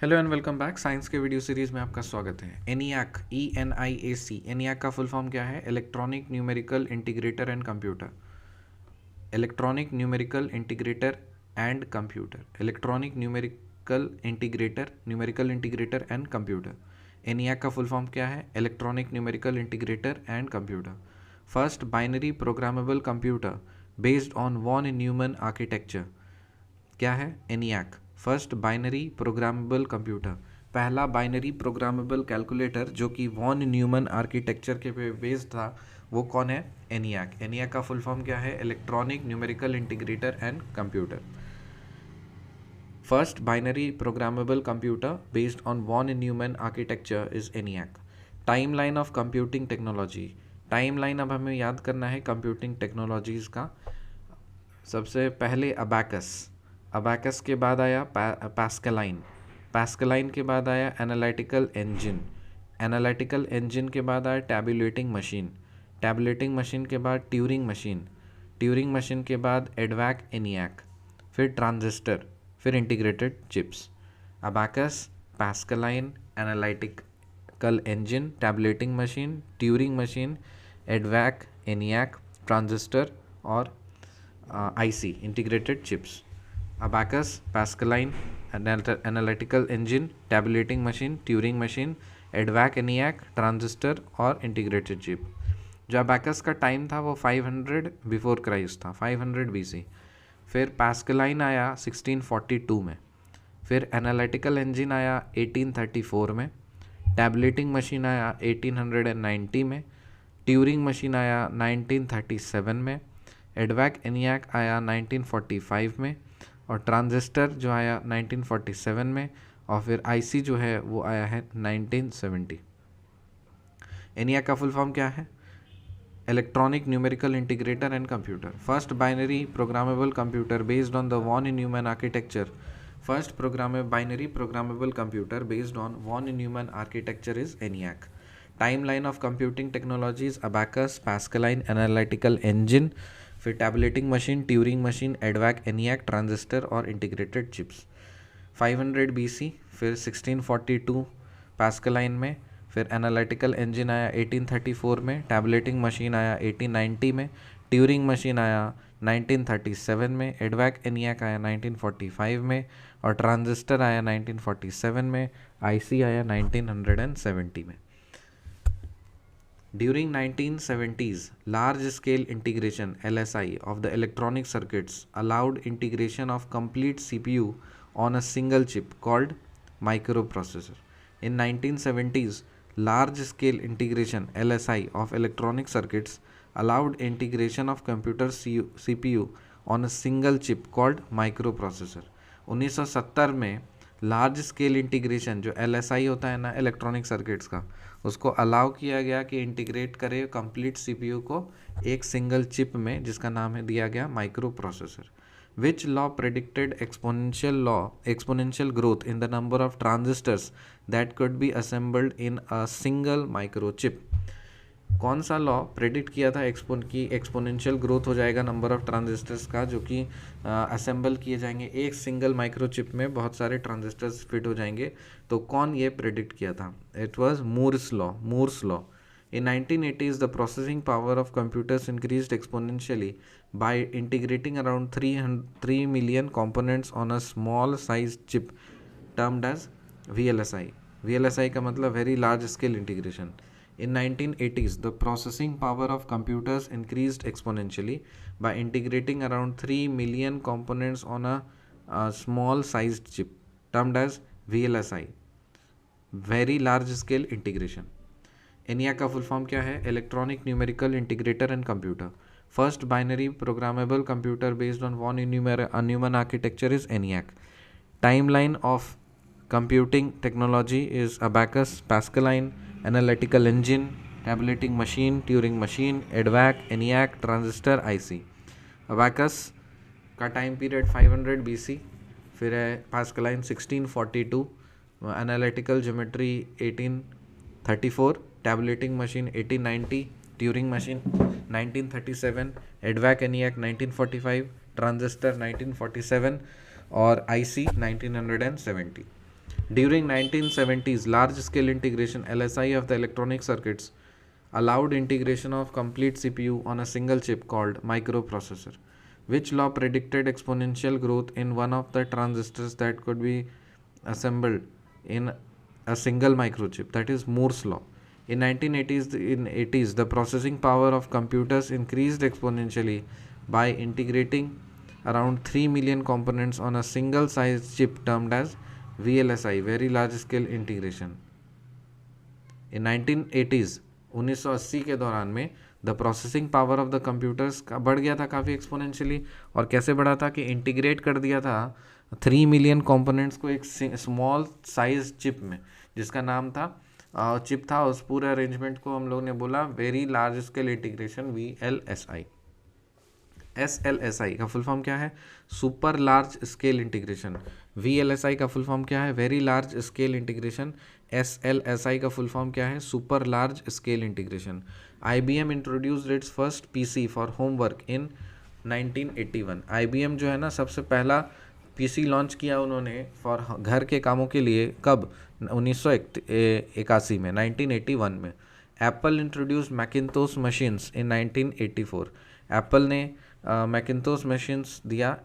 Hello and welcome back. Science के video series में आपका स्वागत है। ENIAC ENIAC ENIAC का फुल फॉर्म क्या है? Electronic numerical integrator and computer. Electronic numerical integrator and computer. Electronic numerical integrator and computer. ENIAC का full form क्या है? Electronic numerical integrator and computer. First binary programmable computer based on von Neumann architecture. क्या है? ENIAC first binary programmable computer, पहला binary programmable calculator जो कि von Neumann architecture के पे बेस्ड था, वो कौन है? ENIAC। ENIAC का फुल फॉर्म क्या है? Electronic numerical integrator and computer. First binary programmable computer based on von Neumann architecture is ENIAC। Timeline of computing technology. Timeline अब हमें याद करना है कंप्यूटिंग टेक्नोलॉजीज़ का। सबसे पहले अबैकस के बाद आया पैस्कलाइन। पैस्कलाइन के बाद आया एनालिटिकल इंजन के बाद आया टैबुलेटिंग मशीन के बाद ट्यूरिंग मशीन के बाद एडवैक ENIAC, फिर ट्रांजिस्टर, फिर integrated chips. Abacus, Pascaline, analytical engine, tabulating machine, Turing machine, EDVAC ENIAC, transistor और IC, integrated chips. Abacus, Pascaline, analytical engine, tabulating machine, Turing machine, EDVAC ENIAC, transistor और integrated chip. जो abacus का time था वो 500 before Christ था, 500 BC। फिर पैस्कलाइन आया 1642 में, फिर एनालिटिकल इंजन आया 1834 में, टैबुलेटिंग मशीन आया 1890 में, ट्यूरिंग मशीन आया 1937 में, एडवैक ENIAC आया 1945 में और ट्रांजिस्टर जो आया 1947 में और फिर IC जो है वो आया है 1970। ENIAC का फुल फॉर्म क्या है? Electronic numerical integrator and computer. First binary programmable computer based on the von Neumann architecture. First binary programmable computer based on von Neumann architecture is ENIAC। Timeline of computing technologies abacus, Pascaline, analytical engine, फिर tabulating machine, Turing machine, EDVAC ENIAC, transistor और integrated chips. 500 BC, फिर 1642 पैस्कलाइन में, फिर analytical engine आया 1834 में, tabulating machine आया 1890 में, Turing machine आया 1937 में, एडवैक ENIAC आया 1945 में और ट्रांजिस्टर आया 1947 में, IC आया 1970 में। During 1970s, large-scale integration (LSI) of the electronic circuits allowed integration of complete CPU on a single chip called microprocessor. In 1970s, large-scale integration (LSI) of electronic circuits allowed integration of computer CPU on a single chip called microprocessor. 1970 में large scale integration जो LSI होता है ना electronic circuits का, उसको allow किया गया कि इंटीग्रेट करे कंप्लीट CPU को एक सिंगल चिप में, जिसका नाम है दिया गया micro processor. Which law predicted exponential growth in the number of transistors that could be assembled in a single micro chip. कौन सा लॉ प्रेडिक्ट किया था एक्सपोनेंशियल ग्रोथ हो जाएगा नंबर ऑफ ट्रांजिस्टर्स का, जो कि असेंबल किए जाएंगे एक सिंगल माइक्रोचिप में, बहुत सारे ट्रांजिस्टर्स फिट हो जाएंगे। तो कौन ये प्रेडिक्ट किया था? It was Moore's law. In 1980s, the processing power of computers increased exponentially by integrating around 3 million components on a small sized chip termed as VLSI. VLSI का मतलब Very Large Scale Integration. In 1980s, the processing power of computers increased exponentially by integrating around 3 million components on a small sized chip termed as VLSI, Very Large Scale Integration. ENIAC का full form क्या है? Electronic numerical integrator and computer. First binary programmable computer based on von Neumann architecture is ENIAC. Timeline of computing technology is abacus, pascaline, analytical engine, tabulating machine, Turing machine, EDVAC, ENIAC, transistor, IC. abacus का time period 500 BC, फिर है pascaline 1642, analytical geometry 1834, tabulating machine 1890, Turing machine 1937, एडवैक ENIAC 1945, transistor 1947 और IC 1970। During 1970s, large-scale integration (LSI) of the electronic circuits allowed integration of complete CPU on a single chip called microprocessor. Which law predicted exponential growth in one of the transistors that could be assembled in a single microchip? That is Moore's law. In 1980s, the processing power of computers increased exponentially by integrating around 3 million components on a single size chip termed as VLSI, very large scale integration. In 1980s, 1980 के दौरान में the processing power of the computers का बढ़ गया था काफ़ी exponentially. और कैसे बढ़ा था कि इंटीग्रेट कर दिया था 3 मिलियन कंपोनेंट्स को एक स्मॉल साइज चिप में, जिसका नाम था चिप था. उस पूरे अरेंजमेंट को हम लोग ने बोला very large scale integration, VLSI. SLSI का फुल फॉर्म क्या है? Super large scale integration. VLSI का फुल फॉर्म क्या है? Very large scale integration. SLSI का फुल फॉर्म क्या है? Super large scale integration. IBM introduced it's first PC for homework in 1981. IBM जो है ना, सबसे पहला PC लॉन्च किया उन्होंने फॉर घर के कामों के लिए. कब? 1981 में, 1981 में. Apple introduce Macintosh machines in 1984. Apple ने मैकिन्टोश मशीन्स दिया.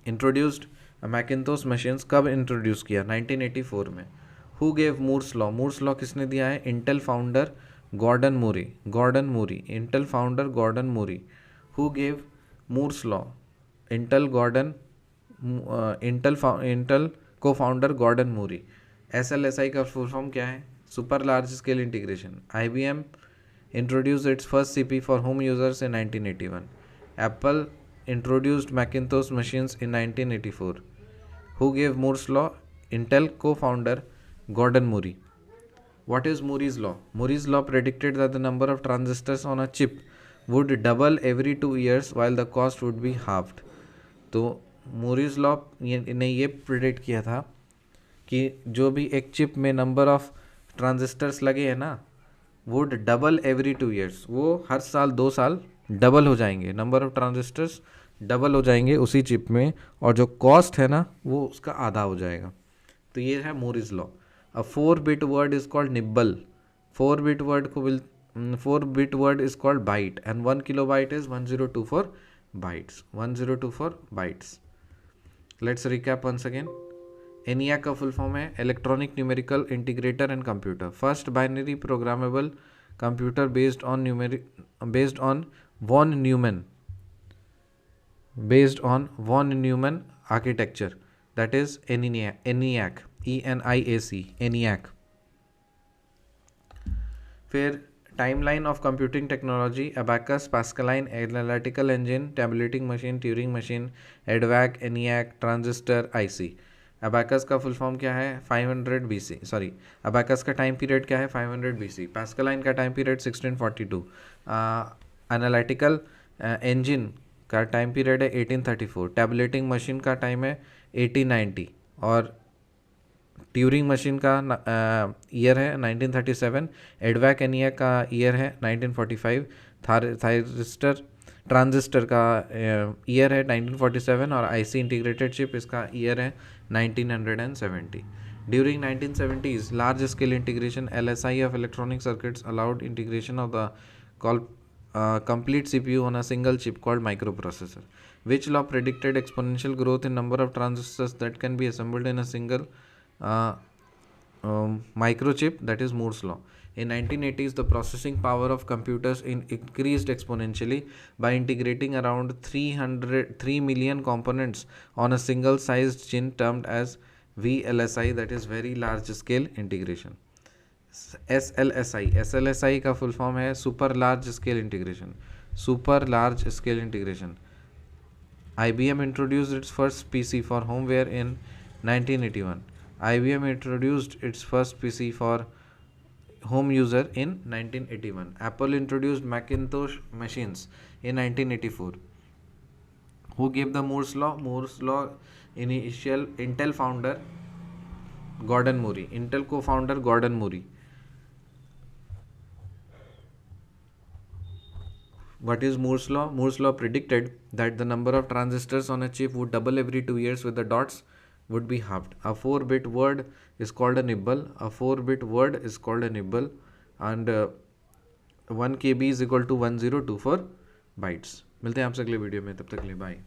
इंट्रोड्यूस्ड मैकिन्टोश मशीन्स कब इंट्रोड्यूस किया? 1984 में. Who gave Moore's law? Moore's law किसने दिया है? Intel founder Gordon Moore. Intel founder Gordon Moore. Who gave Moore's law? Intel को founder Gordon Moore. SLSI का फुल फॉर्म क्या है? Super large scale integration. IBM introduced its first CP for home users in 1981. Apple introduced Macintosh machines in 1984. Who gave Moore's law? Intel co-founder Gordon Moore. What is Moore's law? Moore's law predicted that the number of transistors on a chip would double every 2 years while the cost would be halved. तो Moore's law ने ये predict किया था कि जो भी एक chip में नंबर ऑफ ट्रांजिस्टर्स लगे हैं ना, वुड डबल एवरी 2 years. वो हर साल 2 साल डबल हो जाएंगे, नंबर ऑफ ट्रांजिस्टर्स डबल हो जाएंगे उसी चिप में, और जो कॉस्ट है ना वो उसका आधा हो जाएगा. तो ये है Moore's law. A 4-bit word is called nibble. 4-bit word is called byte, and 1 kilobyte is 1024 bytes. 1024 bytes. Let's recap once again. ENIAC का फुल फॉर्म है electronic numerical integrator and computer. First binary programmable computer based on von Neumann architecture. That is ENIAC. ENIAC. फिर timeline of computing technology: abacus, Pascaline, analytical engine, tabulating machine, Turing machine, EDVAC, ENIAC, transistor, IC. Abacus का full form क्या है? 500 BC. Abacus का time period क्या है? 500 BC. Pascaline का time period 1642. Analytical engine का time period है 1834. Tabulating machine का टाइम है 1890. और ट्यूरिंग मशीन का ईयर है 1937. EDVAC ENIAC का ईयर है 1945. ट्रांजिस्टर का ईयर है 1947. और IC इंटीग्रेटेड चिप, इसका ईयर है 1970. During 1970s, large scale integration LSI of electronic circuits allowed integration of the complete CPU on a single chip called microprocessor. Which law predicted exponential growth in number of transistors that can be assembled in a single microchip? That is Moore's law. In 1980s, the processing power of computers increased exponentially by integrating around 3 million components on a single sized chip termed as VLSI, that is very large scale integration. SLSI का full form है super large scale integration. IBM introduced its first PC for homeware in 1981. IBM introduced its first PC for home user in 1981. Apple introduced Macintosh machines in 1984. Who gave the Moore's law? Moore's law initial Intel founder Gordon Moore. Intel co-founder Gordon Moore. What is Moore's law? Moore's law predicted that the number of transistors on a chip would double every 2 years with the dots would be halved. A 4-bit word is called a nibble. A 4-bit word is called a nibble, and 1 KB is equal to 102 for bytes. मिलते हैं आपसे अगले video में, तब तक के लिए bye.